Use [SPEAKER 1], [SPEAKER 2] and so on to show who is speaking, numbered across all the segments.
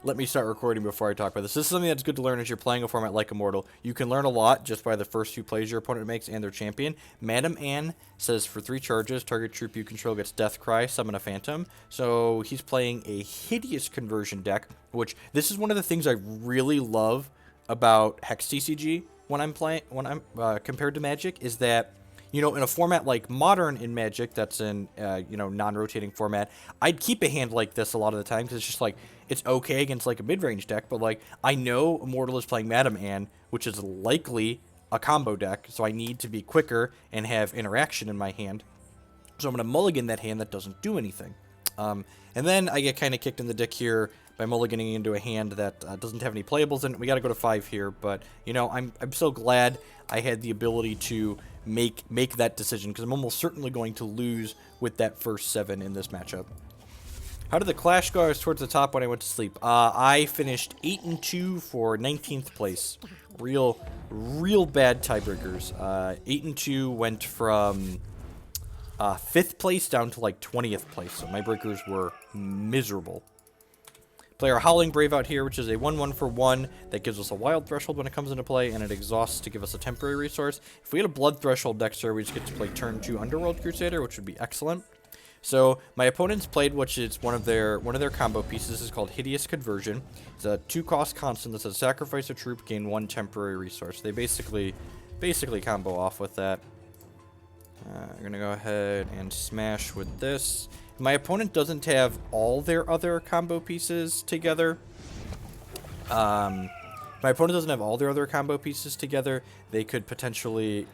[SPEAKER 1] let me start recording before I talk about this. This is something that's good to learn as you're playing a format like Immortal. You can learn a lot just by the first few plays your opponent makes and their champion. Madam Anne says for 3 charges, target troop you control gets Death Cry, summon a Phantom. So he's playing a hideous conversion deck, which this is one of the things I really love about Hex TCG when I'm playing, compared to Magic, is that, you know, in a format like Modern in Magic, that's in, you know, non-rotating format, I'd keep a hand like this a lot of the time, because it's just, like, it's okay against, like, a mid-range deck, but, like, I know Immortal is playing Madam Anne, which is likely a combo deck, so I need to be quicker and have interaction in my hand. So I'm going to mulligan that hand that doesn't do anything. And then I get kind of kicked in the dick here by mulliganing into a hand that doesn't have any playables in it. We got to go to 5 here, but, you know, I'm so glad I had the ability to make that decision, because I'm almost certainly going to lose with that first 7 in this matchup. How did the clash go? I was towards the top when I went to sleep. I finished 8-2 for 19th place. Real bad tiebreakers. 8-2 went from 5th place down to like 20th place, so my breakers were miserable. Play our Howling Brave out here, which is a 1/1 for 1 that gives us a wild threshold when it comes into play, and it exhausts to give us a temporary resource. If we had a blood threshold next turn, we just get to play turn 2 Underworld Crusader, which would be excellent. So my opponents played, which is one of their combo pieces. This is called Hideous Conversion. It's a 2-cost constant that says sacrifice a troop, gain 1 temporary resource. They basically combo off with that. I'm gonna go ahead and smash with this. My opponent doesn't have all their other combo pieces together. My opponent doesn't have all their other combo pieces together. We could potentially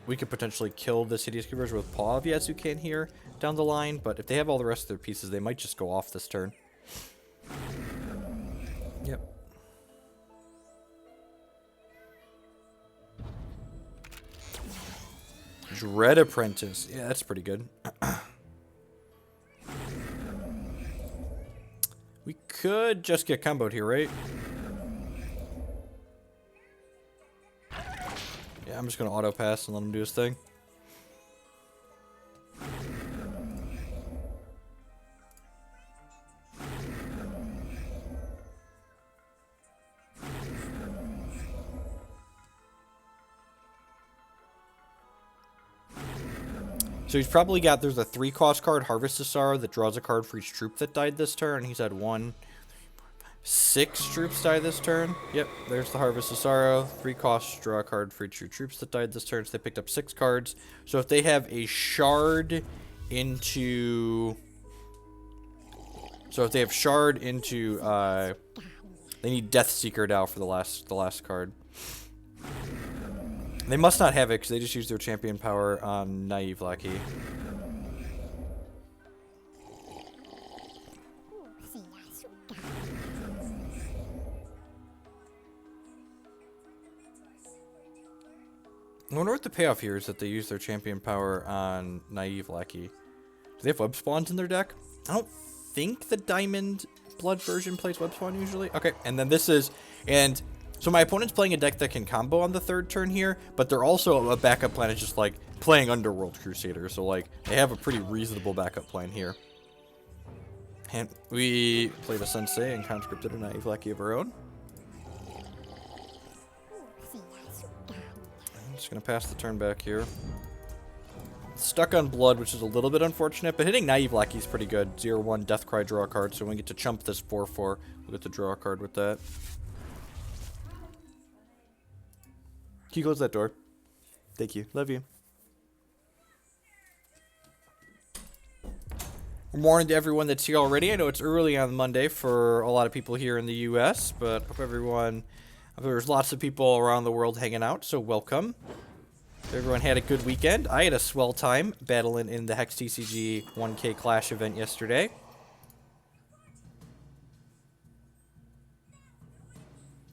[SPEAKER 1] kill this Hideous Conversion with Paw of Yazukan here down the line, but if they have all the rest of their pieces, they might just go off this turn. Yep. Dread Apprentice. Yeah, that's pretty good. We could just get comboed here, right? Yeah, I'm just going to auto pass and let him do his thing. So he's probably got, there's a 3-cost card, Harvest of Sorrow, that draws a card for each troop that died this turn. He's had 6 troops die this turn. Yep, there's the Harvest of Sorrow. 3 costs, draw a card for each of your troops that died this turn. So they picked up 6 cards. So if they have a shard into... they need Death Seeker now for the last card. They must not have it, because they just used their champion power on Naive Lackey. I wonder what the payoff here is that they use their champion power on Naive Lackey. Do they have web spawns in their deck? I don't think the Diamond Blood version plays web spawn usually. Okay, and then this is... and so my opponent's playing a deck that can combo on the 3rd turn here, but they're also a backup plan. It's just like playing Underworld Crusader, so like they have a pretty reasonable backup plan here. And we played a Sensei and conscripted a Naive Lackey of our own. I'm just going to pass the turn back here. Stuck on Blood, which is a little bit unfortunate, but hitting Naive Lackey is pretty good. 0-1, Death Cry, draw a card, so when we get to chump this 4-4, we'll get to draw a card with that. Can you close that door? Thank you. Love you. Good morning to everyone that's here already. I know it's early on Monday for a lot of people here in the U.S., but there's lots of people around the world hanging out, so welcome. Everyone had a good weekend. I had a swell time battling in the Hex TCG 1K Clash event yesterday.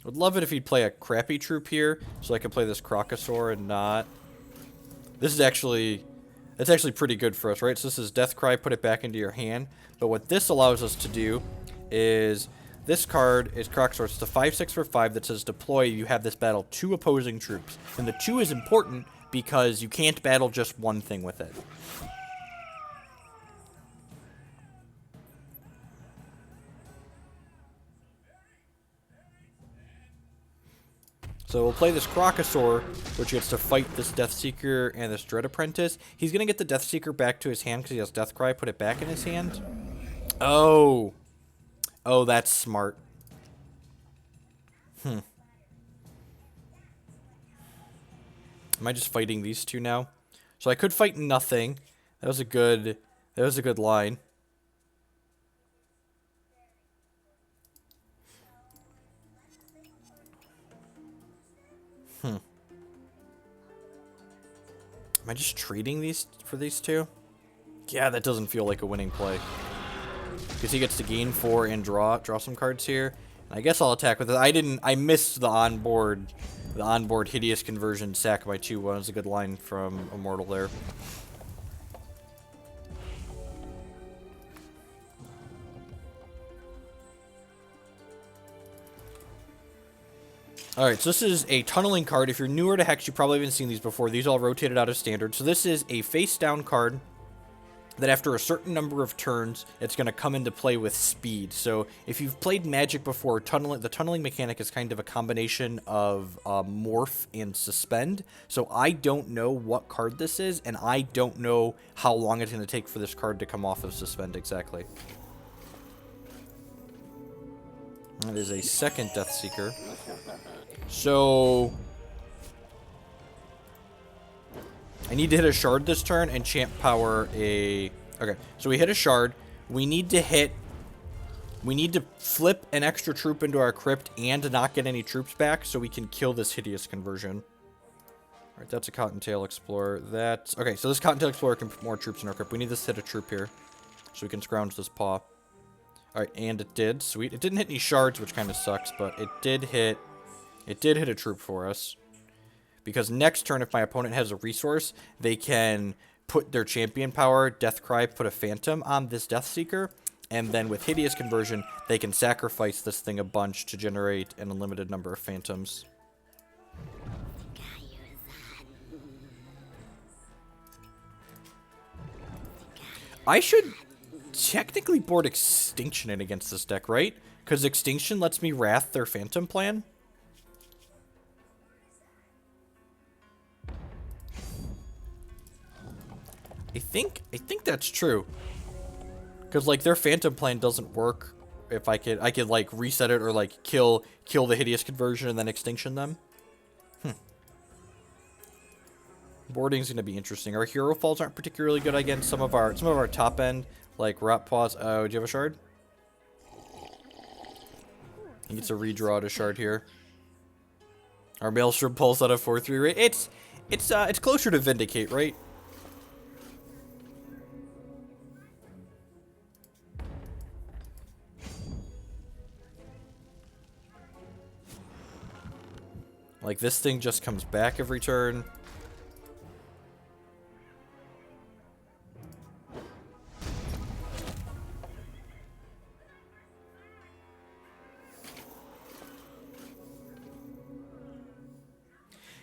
[SPEAKER 1] Would love it if he'd play a crappy troop here, so I could play this Crocosaur and not... It's actually pretty good for us, right? So this is Death Cry, put it back into your hand. But what this allows us to do is... this card is Crocosaur. It's a 5/6 for 5 that says deploy. You have this battle 2 opposing troops. And the 2 is important because you can't battle just one thing with it. So we'll play this Crocosaur, which gets to fight this Deathseeker and this Dread Apprentice. He's going to get the Deathseeker back to his hand because he has Deathcry. Put it back in his hand. Oh. Oh, that's smart. Am I just fighting these two now? So I could fight nothing. That was a good line. Am I just trading these for these two? Yeah, that doesn't feel like a winning play. Because he gets to gain 4 and draw some cards here. And I guess I'll attack with it. I missed the onboard hideous conversion sack by 2-1. That was a good line from Immortal there. Alright, so this is a tunneling card. If you're newer to Hex, you probably haven't seen these before. These all rotated out of standard. So this is a face-down card that after a certain number of turns, it's going to come into play with speed. So if you've played Magic before, the tunneling mechanic is kind of a combination of morph and suspend. So I don't know what card this is, and I don't know how long it's going to take for this card to come off of suspend exactly. That is a second Deathseeker. So I need to hit a shard this turn and champ power a... Okay, so we hit a shard. We need to flip an extra troop into our crypt and not get any troops back so we can kill this hideous conversion. Alright, that's a Cottontail Explorer. That's... Okay, so this Cottontail Explorer can put more troops in our crypt. We need this to hit a troop here so we can scrounge this paw. Alright, and it did. Sweet. It didn't hit any shards, which kind of sucks, but it did hit a troop for us. Because next turn, if my opponent has a resource, they can put their champion power, Deathcry, put a Phantom on this Deathseeker, and then with Hideous Conversion, they can sacrifice this thing a bunch to generate an unlimited number of Phantoms. I should technically board Extinction in against this deck, right? Because Extinction lets me Wrath their Phantom plan. I think that's true. Because like their Phantom plan doesn't work if I could like reset it or like kill the Hideous Conversion and then Extinction them. Boarding's gonna be interesting. Our Herofalls aren't particularly good against some of our top end, like Rotpaws. Oh, do you have a shard? He gets a redraw to shard here. Our Maelstrom pulls out a 4/3 rate. It's closer to Vindicate, right? Like, this thing just comes back every turn.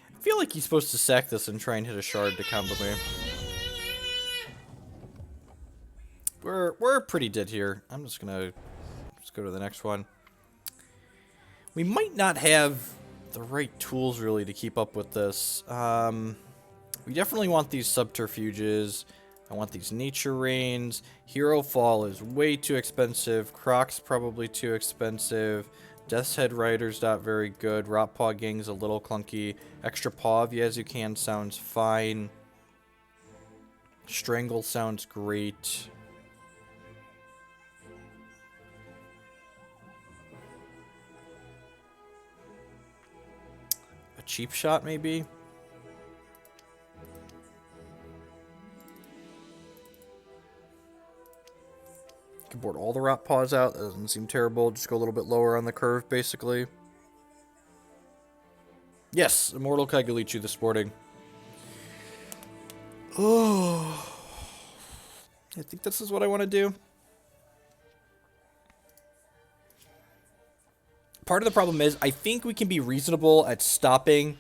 [SPEAKER 1] I feel like he's supposed to sack this and try and hit a shard to combo me. We're pretty dead here. I'm just gonna go to the next one. We might not have the right tools really to keep up with this. We definitely want these subterfuges. I want these nature rains. Herofall is way too expensive. Croc's probably too expensive. Death's Head Rider's not very good. Rotpaw Gang's a little clunky. Extra Paw of Yazukan sounds fine. Strangle sounds great. Cheap shot, maybe? Can board all the Rotpaws out. That doesn't seem terrible. Just go a little bit lower on the curve, basically. Yes, Immortal Kagulichu this morning. Oh, I think this is what I want to do. Part of the problem is, I think we can be reasonable at stopping.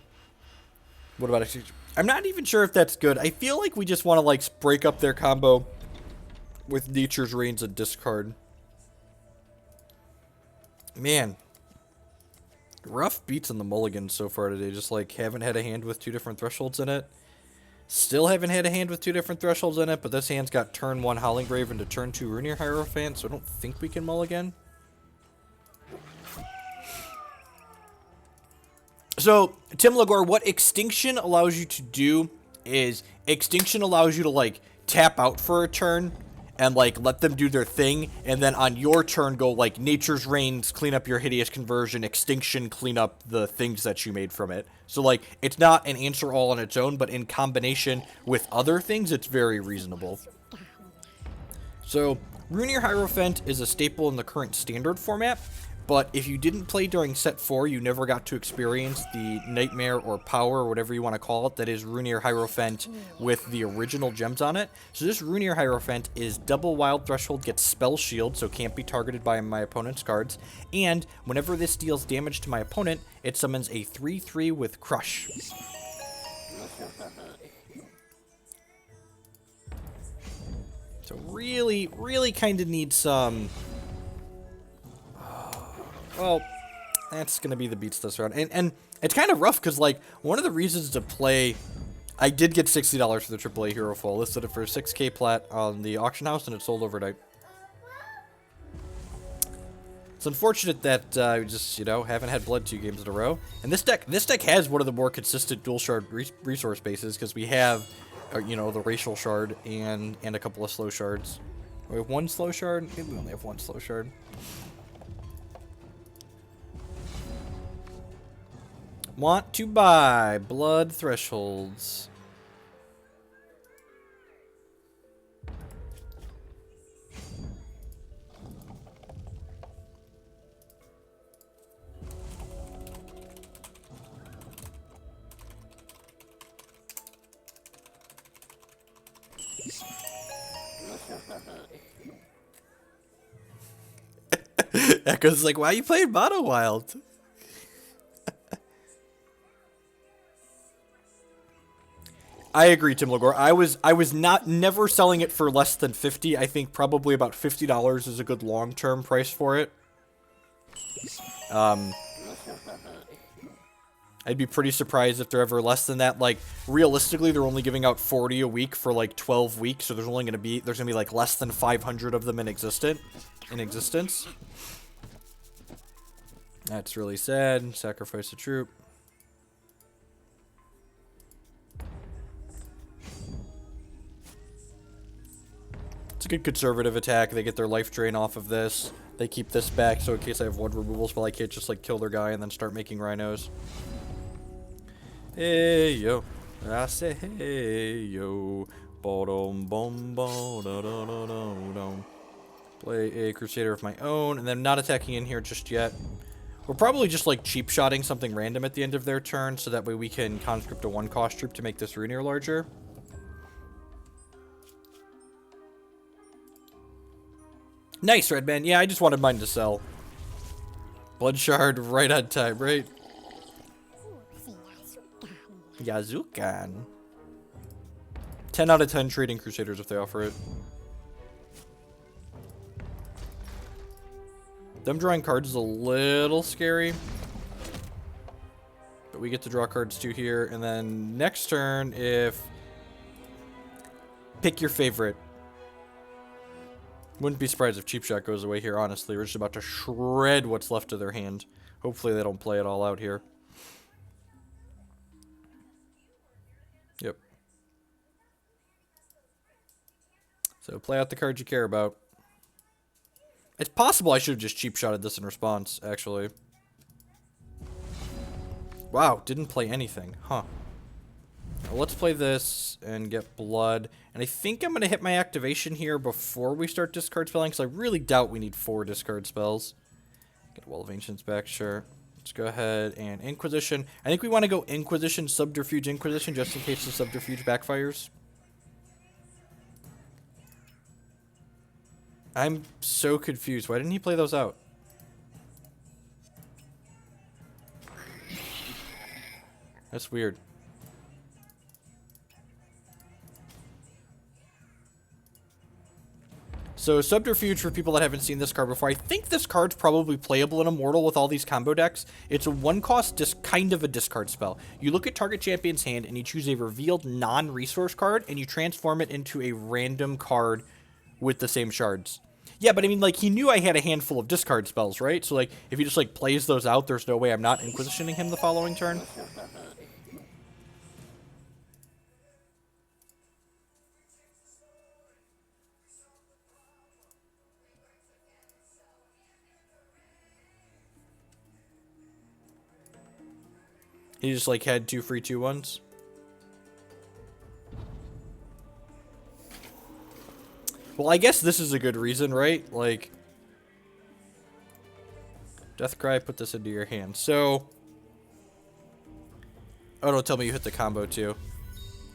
[SPEAKER 1] What about it? I'm not even sure if that's good. I feel like we just want to like break up their combo with Nature's Reigns and discard. Man, Rough beats on the mulligan so far today. Just like haven't had a hand with 2 different thresholds in it. Still haven't had a hand with 2 different thresholds in it, but this hand's got turn 1 Howling Brave into turn 2 Rune Ear Hierophant, so I don't think we can mulligan. So, Tim Lagore, what Extinction allows you to do is Extinction allows you to, like, tap out for a turn and, like, let them do their thing, and then on your turn go, like, Nature's Reigns, clean up your Hideous Conversion, Extinction, clean up the things that you made from it. So, like, it's not an answer all on its own, but in combination with other things, it's very reasonable. So, Rune Ear Hierophant is a staple in the current standard format, but if you didn't play during set 4, you never got to experience the Nightmare or Power, or whatever you want to call it, that is Rune Ear Hierophant with the original gems on it. So this Rune Ear Hierophant is double Wild Threshold, gets Spell Shield, so can't be targeted by my opponent's cards, and whenever this deals damage to my opponent, it summons a 3/3 with Crush. So really, really kind of need some... Well, that's going to be the beats this round. And it's kind of rough because, like, one of the reasons to play... I did get $60 for the AAA Herofall. Listed it for 6k plat on the auction house, and it sold overnight. It's unfortunate that we just, you know, haven't had blood 2 games in a row. And this deck has one of the more consistent dual shard resource bases because we have, you know, the racial shard and a couple of slow shards. We have 1 slow shard? Maybe we only have 1 slow shard. Want to buy blood thresholds. Echo's like, why are you playing Mono Wild? I agree, Tim Lagore. I was never selling it for less than 50. I think probably about $50 is a good long-term price for it. I'd be pretty surprised if they're ever less than that. Like, realistically, they're only giving out 40 a week for like 12 weeks, so there's gonna be like less than 500 of them in existence. That's really sad. Sacrifice a troop. It's a good conservative attack. They get their life drain off of this. They keep this back, so in case I have 1 removal spell, I can't just like kill their guy and then start making rhinos. Hey yo, I say hey yo, bom bom bom da da da da da. Play a Crusader of my own, and then not attacking in here just yet. We're probably just like cheap shotting something random at the end of their turn, so that way we can conscript a 1-cost troop to make this Rune Ear larger. Nice, Redman. Yeah, I just wanted mine to sell. Blood Shard right on time, right? Yazukan. 10 out of 10 trading Crusaders if they offer it. Them drawing cards is a little scary. But we get to draw cards too here. And then next turn, if... Pick your favorite. Wouldn't be surprised if Cheap Shot goes away here, honestly. We're just about to shred what's left of their hand. Hopefully they don't play it all out here. Yep. So play out the cards you care about. It's possible I should have just Cheap Shotted this in response, actually. Wow, didn't play anything. Huh. Well, let's play this and get blood. And I think I'm going to hit my activation here before we start discard spelling, because I really doubt we need 4 discard spells. Get Wall of Ancients back, sure. Let's go ahead and Inquisition. I think we want to go Inquisition, Subterfuge, Inquisition, just in case the Subterfuge backfires. I'm so confused. Why didn't he play those out? That's weird. So Subterfuge, for people that haven't seen this card before, I think this card's probably playable in Immortal with all these combo decks. It's a 1-cost, kind of a discard spell. You look at target champion's hand and you choose a revealed non-resource card and you transform it into a random card with the same shards. Yeah, but I mean, like, he knew I had a handful of discard spells, right? So, like, if he just, like, plays those out, there's no way I'm not Inquisitioning him the following turn. He just, like, had 2 free 2/1s. Well, I guess this is a good reason, right? Like, Deathcry, put this into your hand. So, oh, don't tell me you hit the combo, too.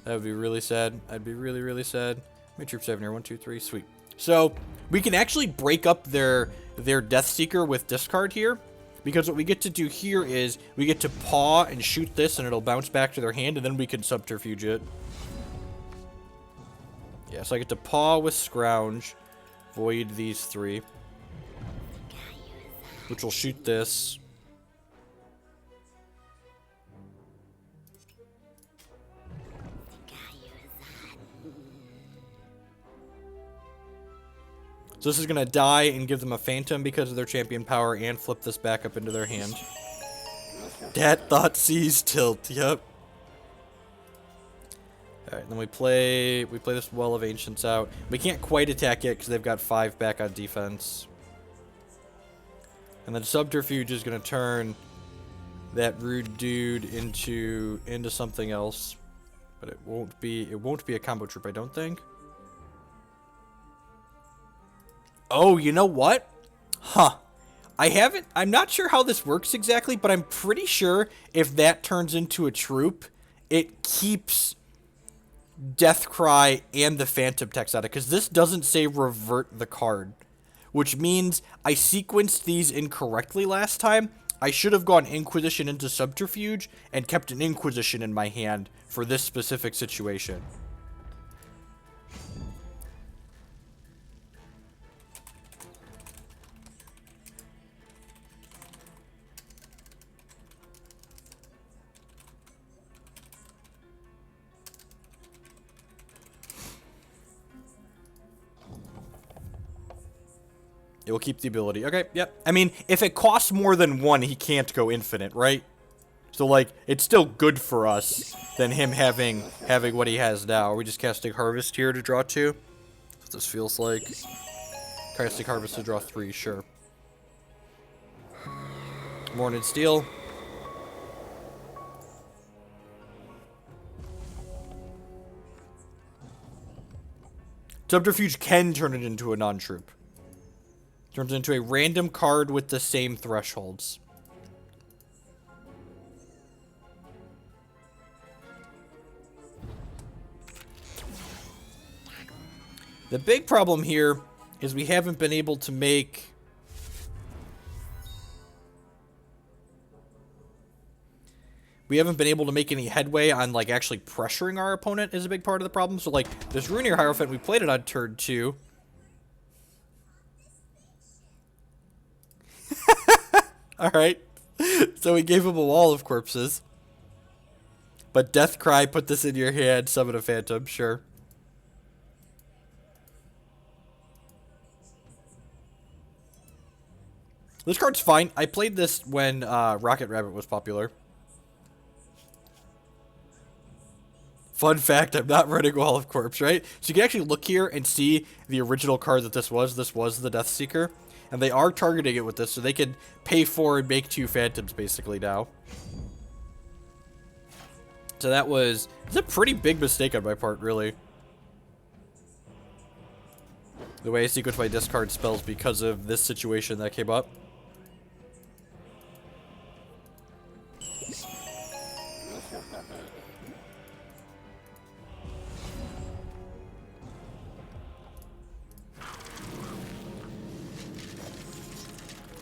[SPEAKER 1] That would be really sad. I'd be really, really sad. My troops 7 here. 1, 2, 3. Sweet. So, we can actually break up their Deathseeker with discard here. Because what we get to do here is we get to paw and shoot this and it'll bounce back to their hand and then we can subterfuge it. Yeah, so I get to paw with Scrounge, void these 3. Which will shoot this. So this is going to die and give them a Phantom because of their champion power and flip this back up into their hand. That Thoughtseize Tilt, yep. Alright, then we play this Well of Ancients out. We can't quite attack it because they've got 5 back on defense. And then Subterfuge is going to turn that rude dude into something else. But it won't be a combo troop, I don't think. Oh, you know what? Huh. I'm not sure how this works exactly, but I'm pretty sure if that turns into a troop, it keeps Deathcry and the Phantom text out of it, because this doesn't say revert the card, which means I sequenced these incorrectly last time. I should have gone Inquisition into Subterfuge and kept an Inquisition in my hand for this specific situation. It will keep the ability. Okay, yep. I mean, if it costs more than 1, he can't go infinite, right? So, like, it's still good for us than him having what he has now. Are we just casting Harvest here to draw 2? That's what this feels like. Casting Harvest to draw 3, sure. Morning Steel. Subterfuge can turn it into a non-troop. Turns into a random card with the same thresholds. The big problem here is we haven't been able to make... any headway on, like, actually pressuring our opponent is a big part of the problem. So, like, this Rune Ear Hierophant, we played it on turn 2. Alright. So we gave him a wall of corpses. But Deathcry, put this in your hand, summon a Phantom, sure. This card's fine. I played this when Rocket Rabbit was popular. Fun fact, I'm not running Wall of Corpse, right? So you can actually look here and see the original card that this was. This was the Deathseeker. And they are targeting it with this, so they can pay for and make 2 Phantoms, basically, now. So that was... It's a pretty big mistake on my part, really. The way I sequence my discard spells because of this situation that came up.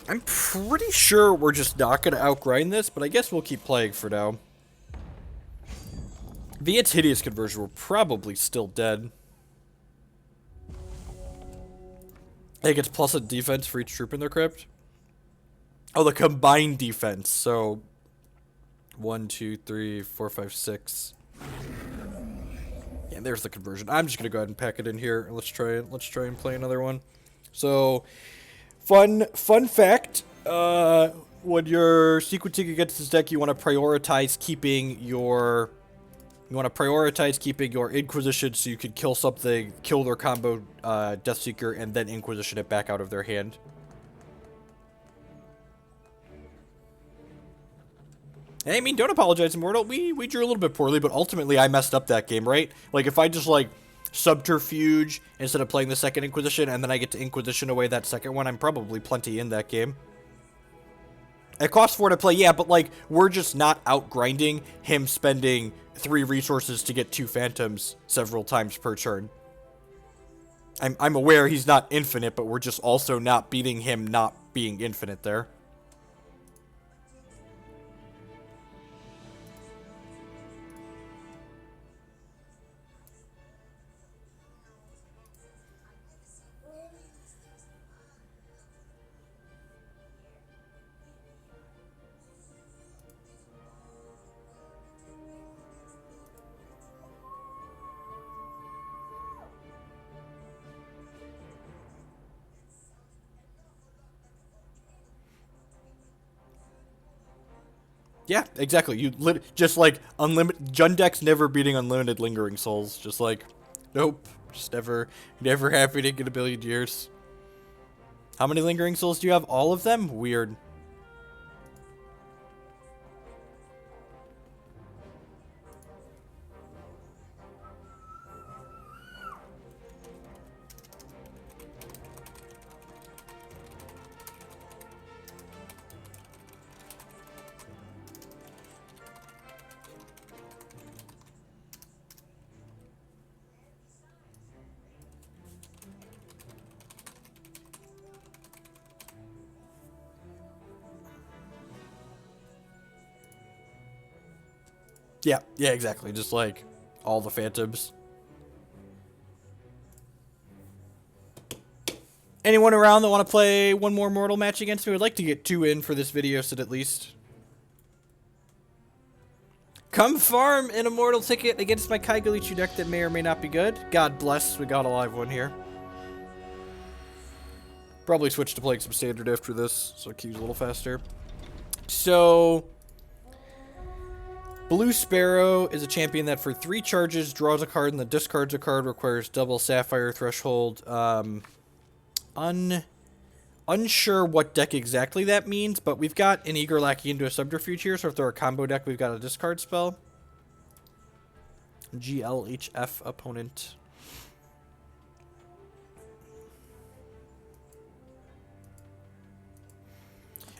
[SPEAKER 1] I'm pretty sure we're just not going to outgrind this, but I guess we'll keep playing for now. Via its Hideous conversion, we're probably still dead. It gets plus a defense for each troop in their crypt. Oh, the combined defense. So 1, 2, 3, 4, 5, 6. Yeah, there's the conversion. I'm just gonna go ahead and pack it in here. Let's try and play another one. So, fun fact. When you're sequencing against this deck, you want to prioritize keeping your Inquisition so you can kill something, kill their combo Deathseeker, and then Inquisition it back out of their hand. I mean, don't apologize, Immortal. We drew a little bit poorly, but ultimately I messed up that game, right? Like, if I just, like, Subterfuge instead of playing the second Inquisition, and then I get to Inquisition away that second one, I'm probably plenty in that game. It costs 4 to play, yeah, but, like, we're just not out-grinding him spending 3 resources to get 2 Phantoms several times per turn. I'm aware he's not infinite, but we're just also not beating him not being infinite there. Yeah, exactly. You just like unlimited Jundex never beating unlimited lingering souls. Just like, nope, just never happening in a billion years. How many lingering souls do you have? All of them? Weird. Yeah, exactly. Just like all the Phantoms. Anyone around that want to play one more Mortal match against me? I'd like to get 2 in for this video, so at least. Come farm an Immortal ticket against my Kagulichu deck that may or may not be good. God bless, we got a live one here. Probably switch to playing some Standard after this, so queue's a little faster. So, Blue Sparrow is a champion that for 3 charges draws a card and then discards a card, requires double Sapphire threshold. Unsure what deck exactly that means, but we've got an Eager Lackey into a Subterfuge here, so if they're a combo deck, we've got a discard spell. GLHF opponent.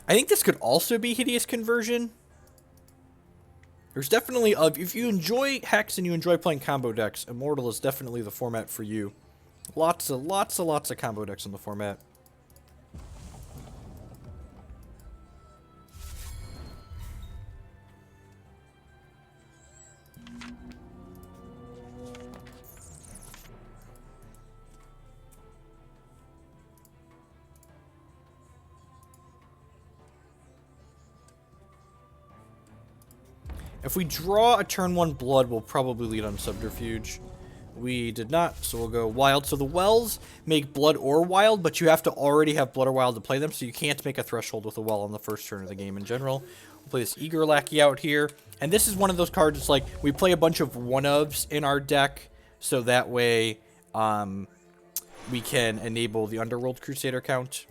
[SPEAKER 1] I think this could also be Hideous Conversion. There's definitely, if you enjoy Hex and you enjoy playing combo decks, Immortal is definitely the format for you. Lots of combo decks in the format. If we draw a turn 1 blood, we'll probably lead on Subterfuge. We did not, so we'll go wild. So the wells make blood or wild, but you have to already have blood or wild to play them, so you can't make a threshold with a well on the first turn of the game in general. We'll play this Eager Lackey out here. And this is one of those cards, it's like, we play a bunch of one-ofs in our deck, so that way we can enable the Underworld Crusader count.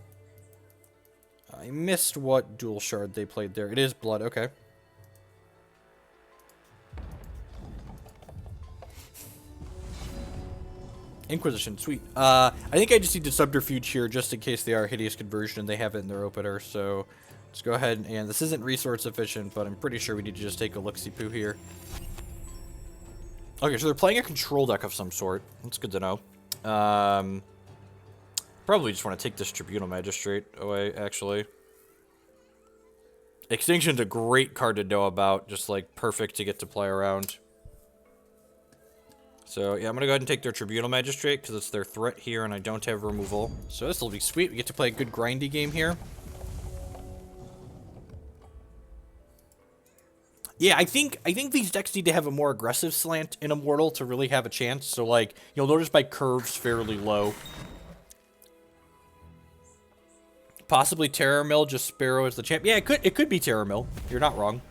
[SPEAKER 1] I missed what dual shard they played there. It is blood, okay. Inquisition, sweet. I think I just need to Subterfuge here just in case they are Hideous Conversion and they have it in their opener, so let's go ahead and this isn't resource efficient, but I'm pretty sure we need to just take a look-see-poo here. Okay, so they're playing a control deck of some sort. That's good to know. Probably just want to take this Tribunal Magistrate away, actually. Extinction's a great card to know about, just like perfect to get to play around. So, yeah, I'm going to go ahead and take their Tribunal Magistrate because it's their threat here and I don't have removal. So this will be sweet. We get to play a good grindy game here. Yeah, I think these decks need to have a more aggressive slant in Immortal to really have a chance. So, like, you'll notice my curve's fairly low. Possibly Terror Mill, just Sparrow as the champ. Yeah, it could be Terror Mill. You're not wrong.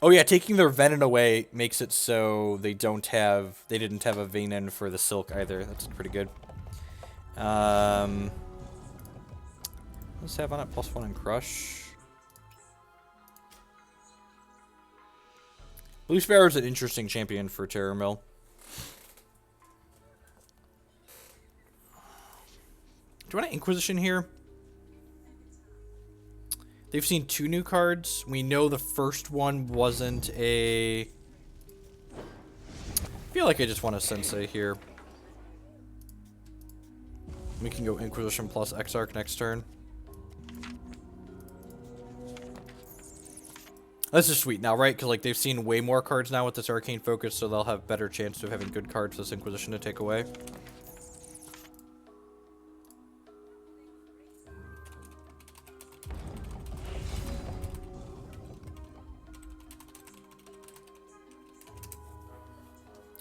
[SPEAKER 1] Oh yeah, taking their Venom away makes it so they didn't have a Venom for the Silk either. That's pretty good. Let's have on it +1 and Crush. Blue Sparrow is an interesting champion for Terror Mill. Do you want an Inquisition here? They've seen 2 new cards. We know the first one wasn't a... I feel like I just want a Sensei here. We can go Inquisition plus Exarch next turn. This is sweet now, right? Because like they've seen way more cards now with this Arcane Focus, so they'll have better chance of having good cards for this Inquisition to take away.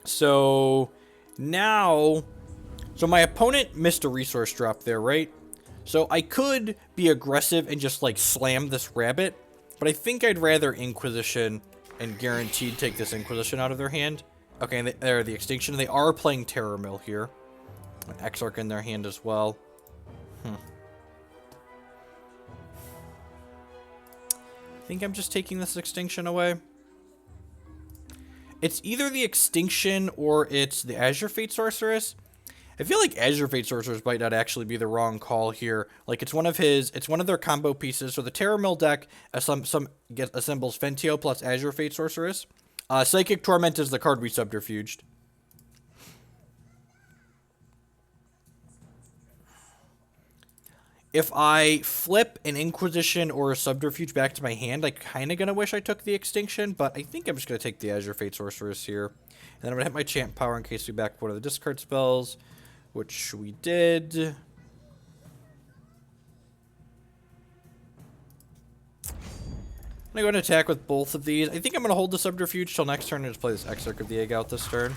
[SPEAKER 1] So now, my opponent missed a resource drop there, right? So I could be aggressive and just like slam this rabbit, but I think I'd rather Inquisition and guaranteed take this Inquisition out of their hand. Okay, and they're the Extinction. They are playing Terror Mill here. An Exarch in their hand as well. I think I'm just taking this Extinction away. It's either the Extinction or it's the Azure Fate Sorceress. I feel like Azure Fate Sorceress might not actually be the wrong call here. Like it's one of their combo pieces. So the Terror Mill deck assembles Fentio plus Azure Fate Sorceress. Psychic Torment is the card we subterfuged. If I flip an Inquisition or a Subterfuge back to my hand, I kind of gonna wish I took the Extinction, but I think I'm just gonna take the Azure Fate Sorceress here. And then I'm gonna hit my Champ Power in case we back one of the discard spells, which we did. I'm gonna go and attack with both of these. I think I'm gonna hold the Subterfuge till next turn and just play this Exarch of the Egg out this turn.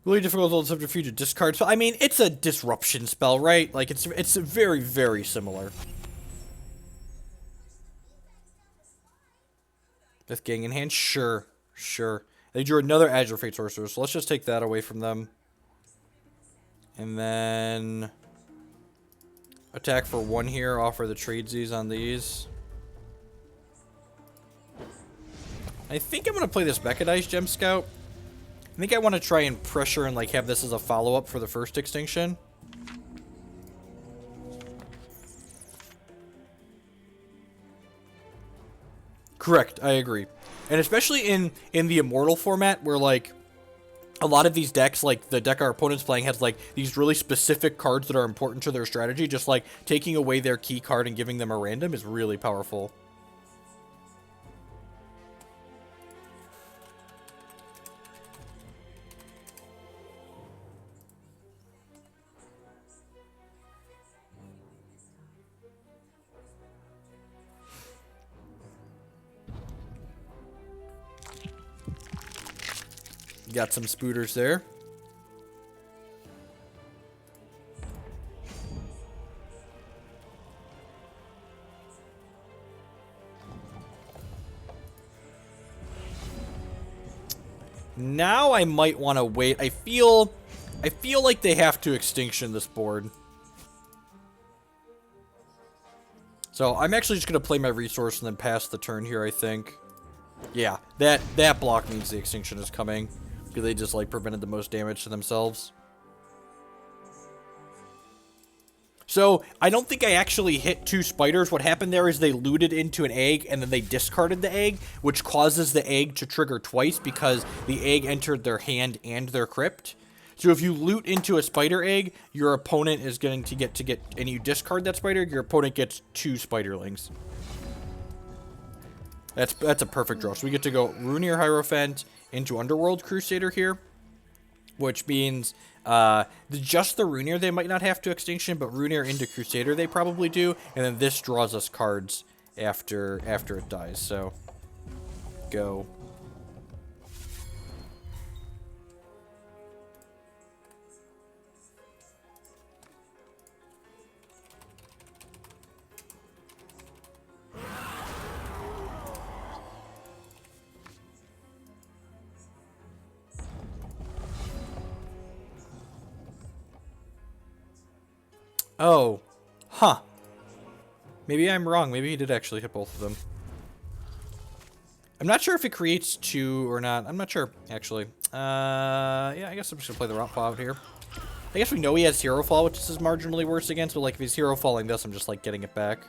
[SPEAKER 1] Really difficult to hold Subterfuge to discard. So I mean, it's a disruption spell, right? Like it's very, very similar. Death Gang in hand, sure. They drew another Azure Fate Sorcerer, so let's just take that away from them. And then attack for 1 here. Offer the tradesies on these. I think I'm gonna play this Mechanize Gem Scout. I think I want to try and pressure and like have this as a follow-up for the first Extinction. Correct, I agree. And especially in the Immortal format where like a lot of these decks, like the deck our opponent's playing has like these really specific cards that are important to their strategy, just like taking away their key card and giving them a random is really powerful. Got some spooters there. Now I might want to wait. I feel like they have to Extinction this board. So I'm actually just going to play my resource and then pass the turn here, I think. Yeah, that block means the Extinction is coming. Because they just, like, prevented the most damage to themselves. So, I don't think I actually hit 2 spiders. What happened there is they looted into an egg, and then they discarded the egg, which causes the egg to trigger twice because the egg entered their hand and their crypt. So if you loot into a spider egg, your opponent is going to get, and you discard that spider, your opponent gets 2 spiderlings. That's a perfect draw. So we get to go Rune Ear Hierophant into Underworld Crusader here, which means just the Rune Ear they might not have to extinction, but Rune Ear into Crusader they probably do, and then this draws us cards after it dies. So go. Oh, huh. Maybe I'm wrong. Maybe he did actually hit both of them. I'm not sure if it creates 2 or not. I'm not sure, actually. Yeah, I guess I'm just gonna play the Rotpaw out here. I guess we know he has Herofall, which is marginally worse against, but like if he's Herofalling this, I'm just like getting it back.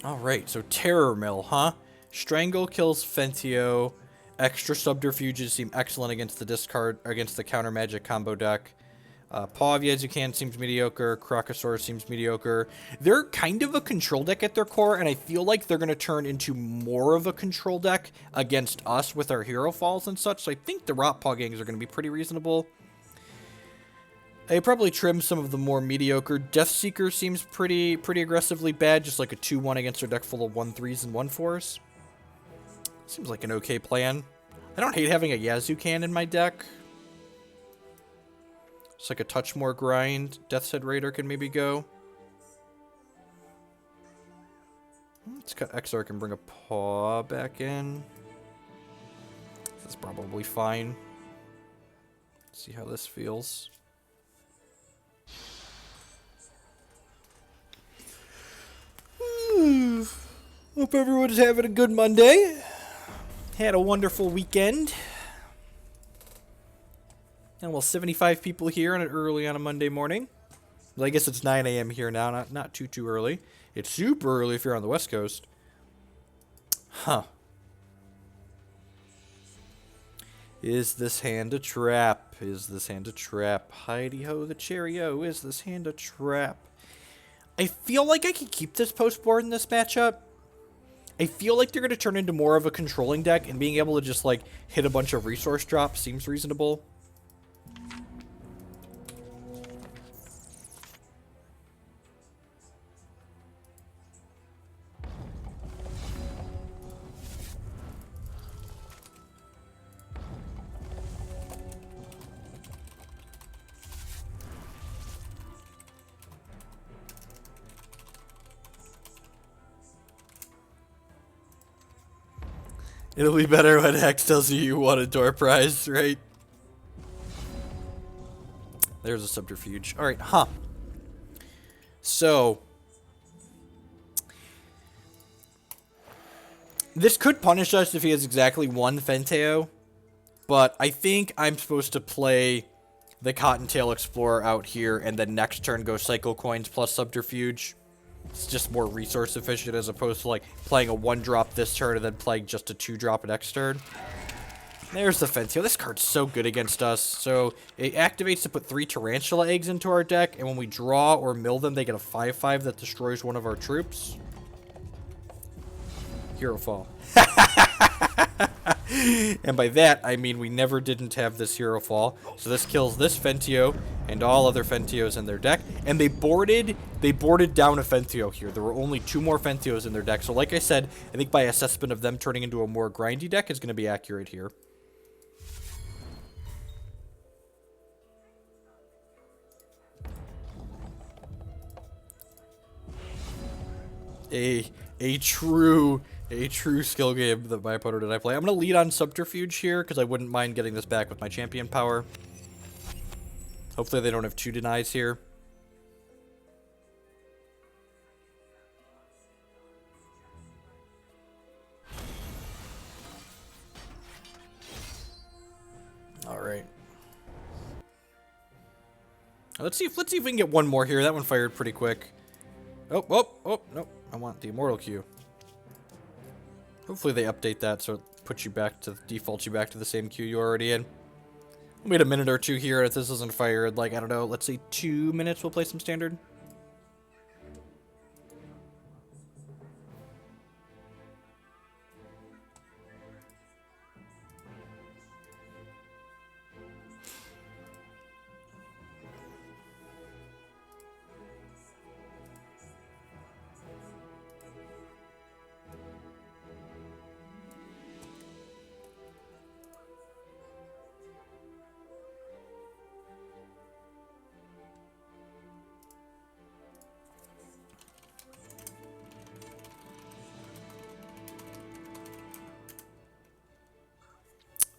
[SPEAKER 1] Alright, so Terror Mill, huh? Strangle kills Fentio. Extra Subterfuges seem excellent against the discard, against the counter magic combo deck. Paw of Yazukan seems mediocre. Crocosaurus seems mediocre. They're kind of a control deck at their core, and I feel like they're going to turn into more of a control deck against us with our Hero Falls and such, so I think the Rotpaw Gangs are going to be pretty reasonable. They probably trim some of the more mediocre. Deathseeker seems pretty aggressively bad, just like a 2-1 against their deck full of 1-3s and 1-4s. Seems like an okay plan. I don't hate having a Yazukan in my deck. It's like a touch more grind. Death's Head Raider can maybe go. Let's cut Exarch and bring a Paw back in. That's probably fine. Let's see how this feels. Hope everyone's having a good Monday. Had a wonderful weekend. And well, 75 people here on it early on a Monday morning. Well, I guess it's 9 a.m. here now, not too early. It's super early if you're on the West Coast. Huh. Is this hand a trap? Is this hand a trap? Heidi-ho the cherry-o, is this hand a trap? I feel like I could keep this post-board in this matchup. I feel like they're going to turn into more of a controlling deck, and being able to just, like, hit a bunch of resource drops seems reasonable. It'll be better when Hex tells you you want a door prize, right? There's a subterfuge. Alright, huh. So. This could punish us if he has exactly 1 Fenteo. But I think I'm supposed to play the Cottontail Explorer out here and then next turn go Cycle Coins plus Subterfuge. It's just more resource efficient as opposed to like playing a 1-drop this turn and then playing just a 2-drop next turn. There's the Fentio. This card's so good against us. So it activates to put 3 Tarantula eggs into our deck, and when we draw or mill them, they get a 5/5 that destroys one of our troops. Herofall. And by that, I mean we never didn't have this Herofall. So this kills this Fentio and all other Fentios in their deck. And they boarded down a Fentio here. There were only 2 more Fentios in their deck. So like I said, I think my assessment of them turning into a more grindy deck is going to be accurate here. A true skill game that my opponent and I play. I'm going to lead on Subterfuge here, because I wouldn't mind getting this back with my champion power. Hopefully they don't have 2 denies here. Let's see if we can get one more here. That one fired pretty quick. Oh, nope. I want the Immortal queue. Hopefully they update that so it puts you back to, defaults you back to the same queue you're already in. We'll wait a minute or two here. If this isn't fired, like, I don't know, let's say 2 minutes, we'll play some standard.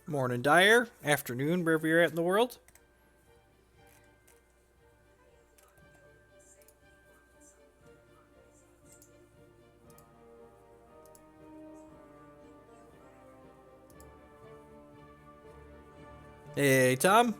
[SPEAKER 1] Morning, Dyer. Afternoon, wherever you're at in the world. Hey, Tom.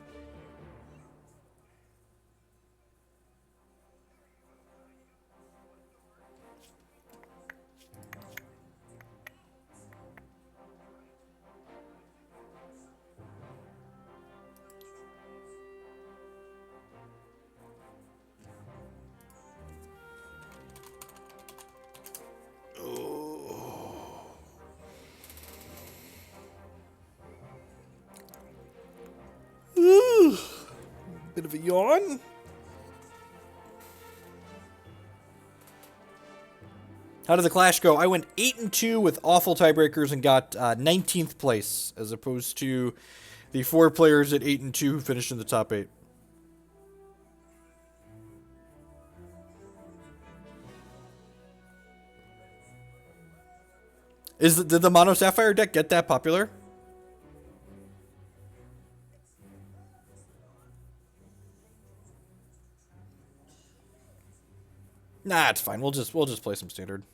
[SPEAKER 1] Bit of a yawn. How did the clash go? I went 8-2 with awful tiebreakers and got 19th place, as opposed to the 4 players at 8-2 who finished in the top 8. Did the Mono Sapphire deck get that popular? Nah, it's fine. We'll just play some standard.